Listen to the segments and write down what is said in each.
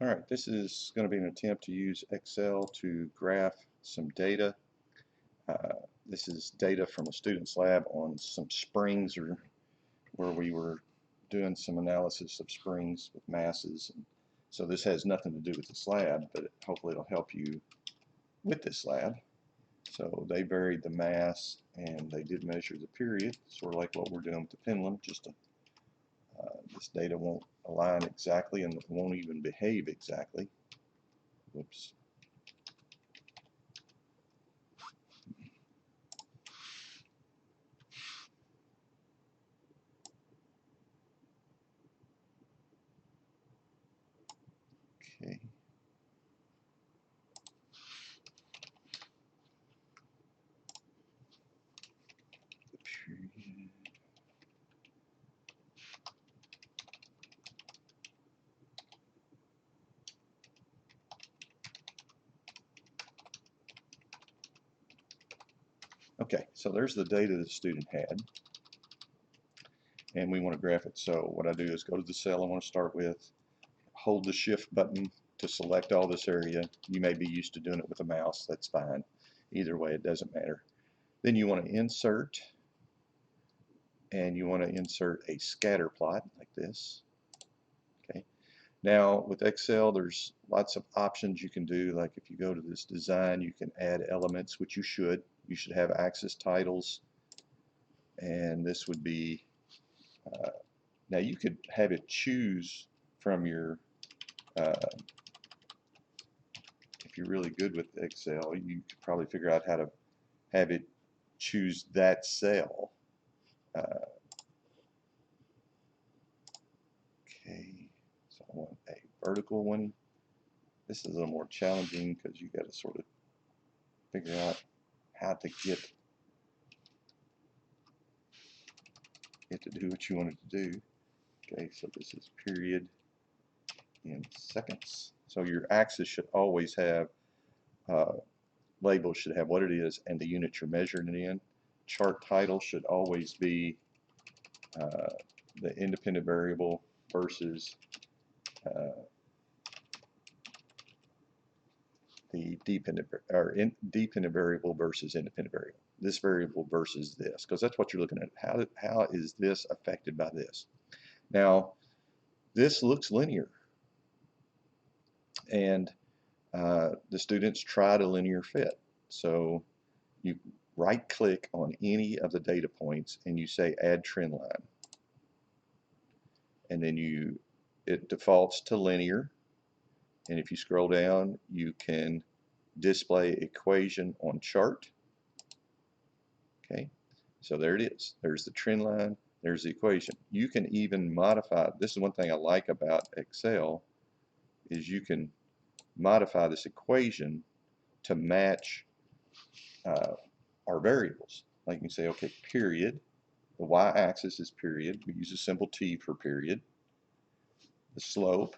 Alright, this is going to be an attempt to use Excel to graph some data. This is data from a student's lab on some springs, or where we were doing some analysis of springs with masses. And so this has nothing to do with this lab, but hopefully it'll help you with this lab. So they varied the mass and they did measure the period, sort of like what we're doing with the pendulum. This data won't align exactly and won't even behave exactly. Whoops. Okay. Period. Okay, so there's the data the student had, and we want to graph it. So what I do is go to the cell I want to start with, hold the shift button to select all this area. You may be used to doing it with a mouse, that's fine. Either way, it doesn't matter. Then you want to insert, and you want to insert a scatter plot like this. Okay. Now with Excel, there's lots of options you can do. Like if you go to this design, you can add elements, which you should. You should have axis titles, and this would be now you could have it choose from your, if you're really good with Excel, you could probably figure out how to have it choose that cell. Okay, so I want a vertical one. This is a little more challenging because you got to sort of figure out how to get it to do what you want it to do. Okay, so this is period in seconds. So your axis should always have, labels should have what it is and the unit you're measuring it in. Chart title should always be the independent variable versus the dependent variable versus independent variable. This variable versus this, because that's what you're looking at. How is this affected by this? Now, this looks linear, and the students tried a linear fit. So you right-click on any of the data points and you say Add Trend Line, and then it defaults to linear. And if you scroll down, you can display equation on chart. Okay, so there it is. There's the trend line, there's the equation. You can even modify, this is one thing I like about Excel, is you can modify this equation to match our variables. Like you can say, okay, period, the y-axis is period. We use a simple T for period. The slope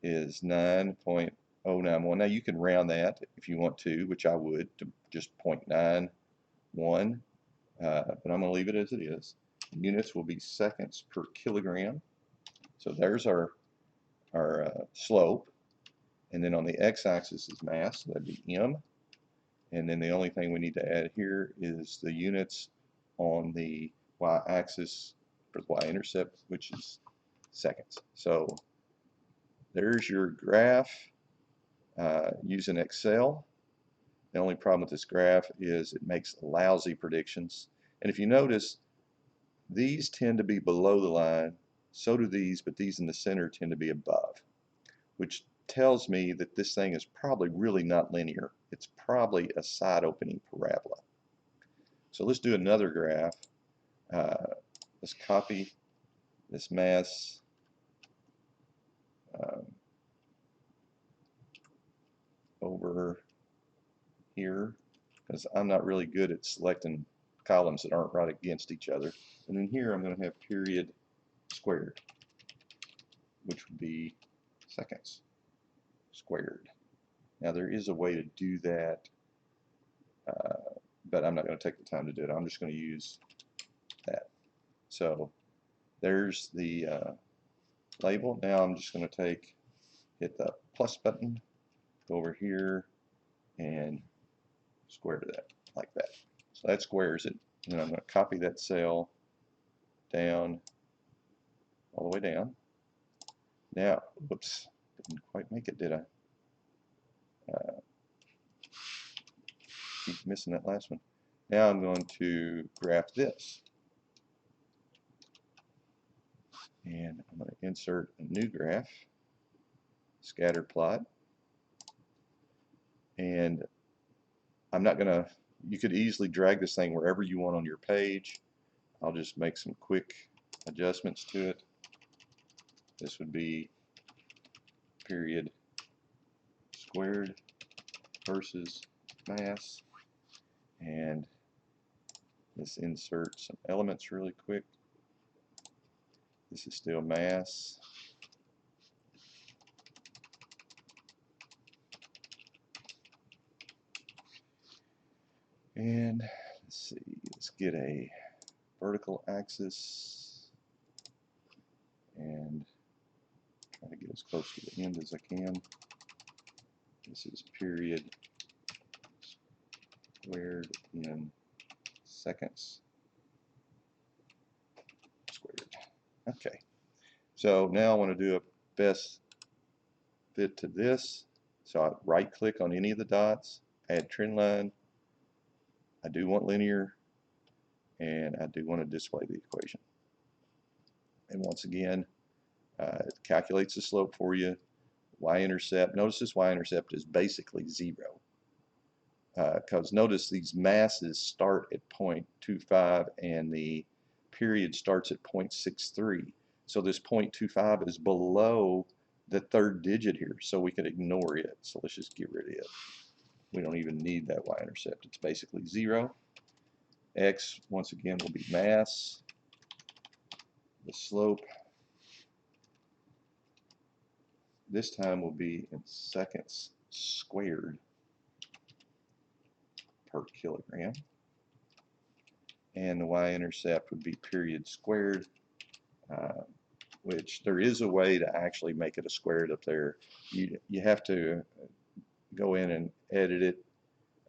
is 9.091. Now you can round that if you want to, which I would, to just 0.91, but I'm going to leave it as it is. Units will be seconds per kilogram. So there's our slope, and then on the x-axis is mass, so that'd be m, and then the only thing we need to add here is the units on the y-axis for the y-intercept, which is seconds. So there's your graph using Excel. The only problem with this graph is it makes lousy predictions. And if you notice, these tend to be below the line, so do these, but these in the center tend to be above, which tells me that this thing is probably really not linear. It's probably a side opening parabola. So let's do another graph. Let's copy this mass over here, because I'm not really good at selecting columns that aren't right against each other. And then here I'm going to have period squared, which would be seconds squared. Now there is a way to do that, but I'm not going to take the time to do it. I'm just going to use that. So there's the label. Now I'm just going to take hit the plus button, go over here and square to that, like that. So that squares it. And then I'm going to copy that cell down, all the way down. Now, whoops, didn't quite make it, did I? Keep missing that last one. Now I'm going to graph this. And I'm going to insert a new graph, scatter plot. And I'm not going to, you could easily drag this thing wherever you want on your page. I'll just make some quick adjustments to it. This would be period squared versus mass. And let's insert some elements really quick. This is still mass. And let's see, let's get a vertical axis and try to get as close to the end as I can. This is period squared in seconds squared. Okay, so now I want to do a best fit to this. So I right click on any of the dots, add trend line. I do want linear, and I do want to display the equation. And once again, it calculates the slope for you. Y-intercept, notice this y-intercept is basically 0. Because notice these masses start at 0.25 and the period starts at 0.63. So this 0.25 is below the third digit here, so we could ignore it. So let's just get rid of it. We don't even need that y-intercept. It's basically 0. X, once again, will be mass. The slope this time will be in seconds squared per kilogram. And the y-intercept would be period squared, which there is a way to actually make it a squared up there. You have to go in and edit it,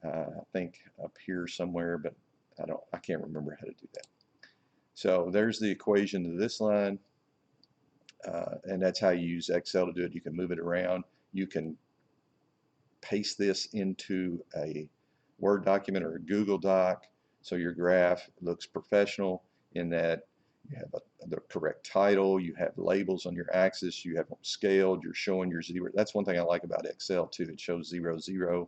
I think up here somewhere, but I can't remember how to do that. So there's the equation to this line, and that's how you use Excel to do it. You can move it around. You can paste this into a Word document or a Google Doc, so your graph looks professional in that you have the correct title, you have labels on your axis, you have them scaled, you're showing your zero. That's one thing I like about Excel too. It shows 0, 0,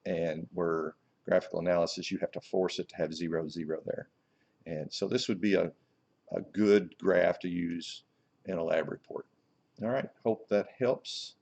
and where graphical analysis you have to force it to have 0, 0 there. And so this would be a good graph to use in a lab report. All right, hope that helps.